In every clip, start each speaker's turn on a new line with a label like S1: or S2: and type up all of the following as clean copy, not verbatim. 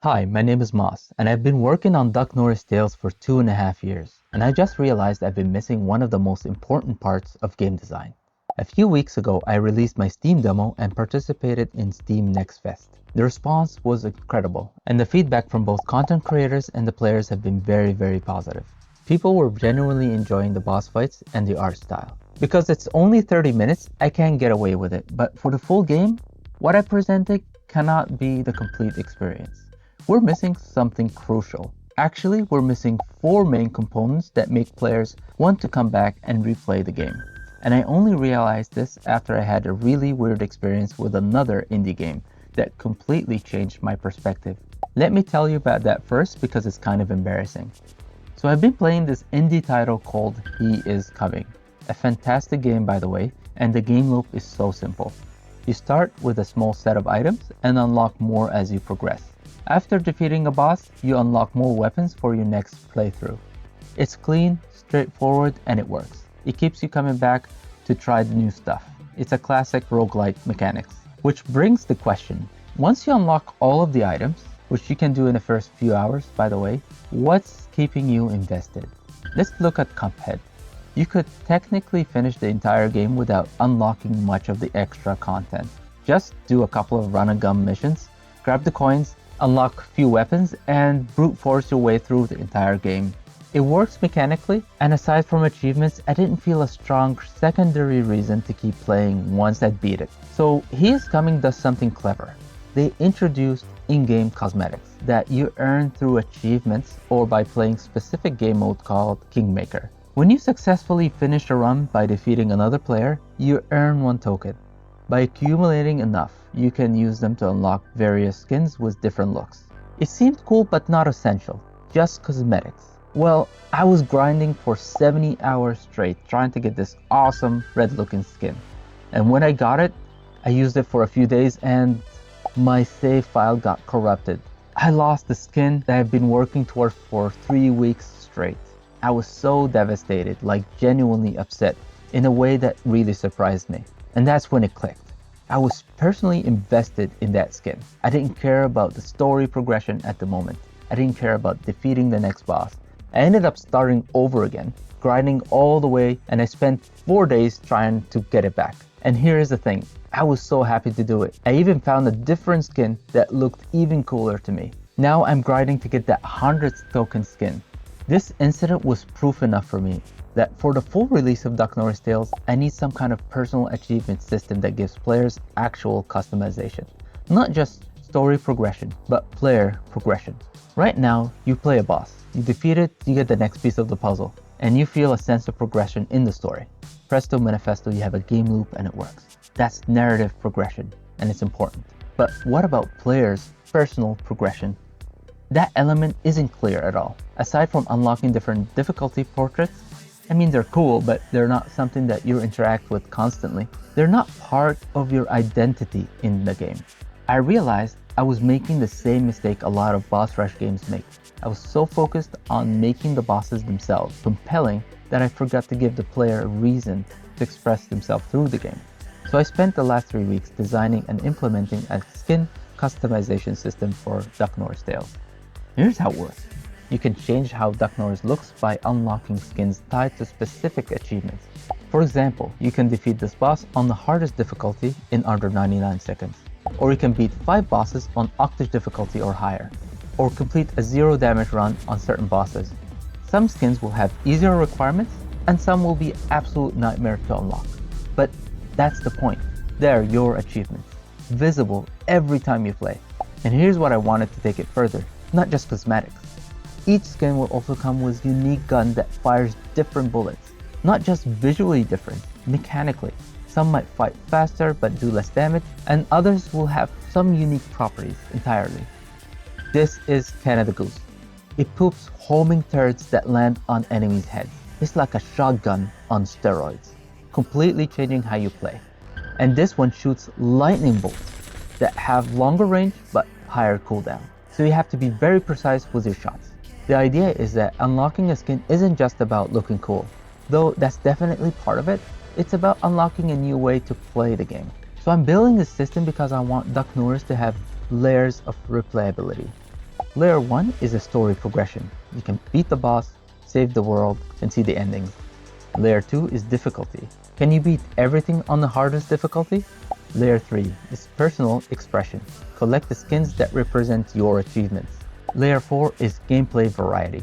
S1: Hi, my name is Moss, and I've been working on Duck Norris Tales for 2.5 years, and I just realized I've been missing one of the most important parts of game design. A few weeks ago, I released my Steam demo and participated in Steam Next Fest. The response was incredible, and the feedback from both content creators and the players have been very positive. People were genuinely enjoying the boss fights and the art style. Because it's only 30 minutes, I can't get away with it, but for the full game, what I presented cannot be the complete experience. We're missing something crucial. Actually, we're missing four main components that make players want to come back and replay the game. And I only realized this after I had a really weird experience with another indie game that completely changed my perspective. Let me tell you about that first because it's kind of embarrassing. So I've been playing this indie title called He Is Coming. A fantastic game, by the way, and the game loop is so simple. You start with a small set of items and unlock more as you progress. After defeating a boss, you unlock more weapons for your next playthrough. It's clean, straightforward, and it works. It keeps you coming back to try the new stuff. It's a classic roguelite mechanics. Which brings the question, once you unlock all of the items, which you can do in the first few hours by the way, what's keeping you invested? Let's look at Cuphead. You could technically finish the entire game without unlocking much of the extra content. Just do a couple of run and gun missions, grab the coins, unlock a few weapons, and brute force your way through the entire game. It works mechanically, and aside from achievements, I didn't feel a strong secondary reason to keep playing once I'd beat it. So He Is Coming does something clever. They introduced in-game cosmetics that you earn through achievements or by playing specific game mode called Kingmaker. When you successfully finish a run by defeating another player, you earn one token. By accumulating enough, you can use them to unlock various skins with different looks. It seemed cool but not essential, just cosmetics. Well, I was grinding for 70 hours straight trying to get this awesome red looking skin. And when I got it, I used it for a few days and my save file got corrupted. I lost the skin that I've been working toward for 3 weeks straight. I was so devastated, like genuinely upset, in a way that really surprised me. And that's when it clicked. I was personally invested in that skin. I didn't care about the story progression at the moment. I didn't care about defeating the next boss. I ended up starting over again, grinding all the way, and I spent 4 days trying to get it back. And here's the thing, I was so happy to do it. I even found a different skin that looked even cooler to me. Now I'm grinding to get that 100th token skin. This incident was proof enough for me that for the full release of Duck Norris Tales, I need some kind of personal achievement system that gives players actual customization. Not just story progression, but player progression. Right now, you play a boss. You defeat it, you get the next piece of the puzzle, and you feel a sense of progression in the story. Presto manifesto, you have a game loop and it works. That's narrative progression, and it's important. But what about players' personal progression? That element isn't clear at all. Aside from unlocking different difficulty portraits, I mean, they're cool, but they're not something that you interact with constantly. They're not part of your identity in the game. I realized I was making the same mistake a lot of boss rush games make. I was so focused on making the bosses themselves compelling that I forgot to give the player a reason to express themselves through the game. So I spent the last 3 weeks designing and implementing a skin customization system for Duck Norris Tales. Here's how it works. You can change how Duck Norris looks by unlocking skins tied to specific achievements. For example, you can defeat this boss on the hardest difficulty in under 99 seconds. Or you can beat 5 bosses on octave difficulty or higher. Or complete a 0 damage run on certain bosses. Some skins will have easier requirements and some will be absolute nightmare to unlock. But that's the point. They're your achievements, visible every time you play. And here's what I wanted to take it further, not just cosmetics. Each skin will also come with a unique gun that fires different bullets. Not just visually different, mechanically. Some might fight faster but do less damage, and others will have some unique properties entirely. This is Canada Goose. It poops homing turds that land on enemies' heads. It's like a shotgun on steroids, completely changing how you play. And this one shoots lightning bolts that have longer range but higher cooldown. So you have to be very precise with your shots. The idea is that unlocking a skin isn't just about looking cool, though that's definitely part of it. It's about unlocking a new way to play the game. So I'm building this system because I want Duck Norris to have layers of replayability. Layer 1 is a story progression. You can beat the boss, save the world, and see the endings. Layer 2 is difficulty. Can you beat everything on the hardest difficulty? Layer 3 is personal expression. Collect the skins that represent your achievements. Layer 4 is gameplay variety.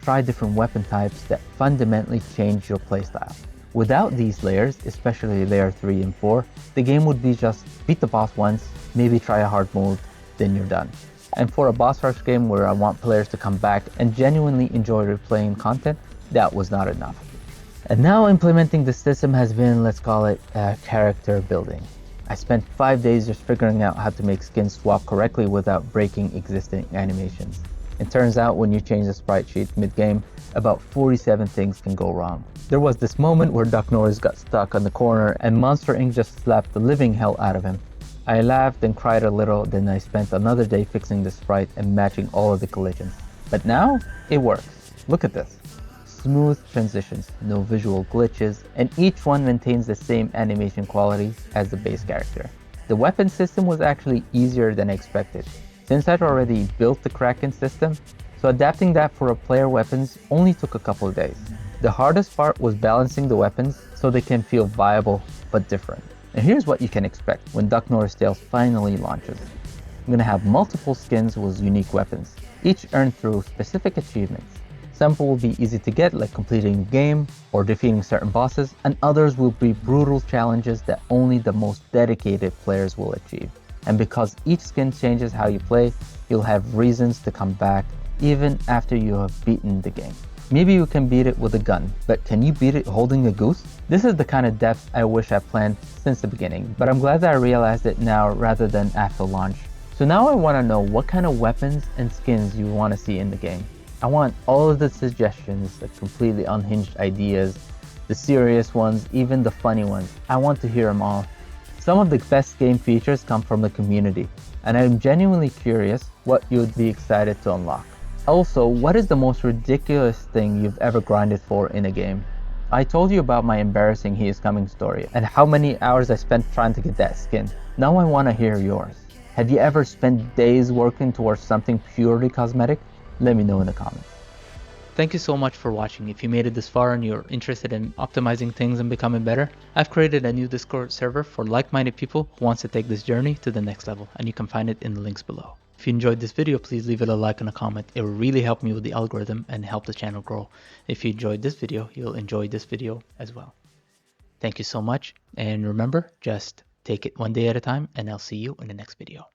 S1: Try different weapon types that fundamentally change your playstyle. Without these layers, especially layer 3 and 4, the game would be just beat the boss once, maybe try a hard mode, then you're done. And for a boss rush game where I want players to come back and genuinely enjoy replaying content, that was not enough. And now implementing the system has been, let's call it, character building. I spent 5 days just figuring out how to make skins swap correctly without breaking existing animations. It turns out when you change the sprite sheet mid-game, about 47 things can go wrong. There was this moment where Duck Norris got stuck on the corner and Monster Inc. just slapped the living hell out of him. I laughed and cried a little, then I spent another day fixing the sprite and matching all of the collisions. But now, it works. Look at this. Smooth transitions, no visual glitches, and each one maintains the same animation quality as the base character. The weapon system was actually easier than expected, since I'd already built the Kraken system, so adapting that for player weapons only took a couple of days. The hardest part was balancing the weapons so they can feel viable but different. And here's what you can expect when Duck Norris Tales finally launches. I'm going to have multiple skins with unique weapons, each earned through specific achievements. Some will be easy to get, like completing a game or defeating certain bosses, and others will be brutal challenges that only the most dedicated players will achieve. And because each skin changes how you play, you'll have reasons to come back even after you have beaten the game. Maybe you can beat it with a gun, but can you beat it holding a goose? This is the kind of depth I wish I planned since the beginning, but I'm glad that I realized it now rather than after launch. So now I want to know what kind of weapons and skins you want to see in the game. I want all of the suggestions, the completely unhinged ideas, the serious ones, even the funny ones. I want to hear them all. Some of the best game features come from the community, and I'm genuinely curious what you would be excited to unlock. Also, what is the most ridiculous thing you've ever grinded for in a game? I told you about my embarrassing He Is Coming story and how many hours I spent trying to get that skin. Now I want to hear yours. Have you ever spent days working towards something purely cosmetic? Let me know in the comments. Thank you so much for watching. If you made it this far and you're interested in optimizing things and becoming better, I've created a new Discord server for like-minded people who wants to take this journey to the next level, and you can find it in the links below. If you enjoyed this video, please leave it a like and a comment. It will really help me with the algorithm and help the channel grow. If you enjoyed this video, you'll enjoy this video as well. Thank you so much, and remember, just take it one day at a time, and I'll see you in the next video.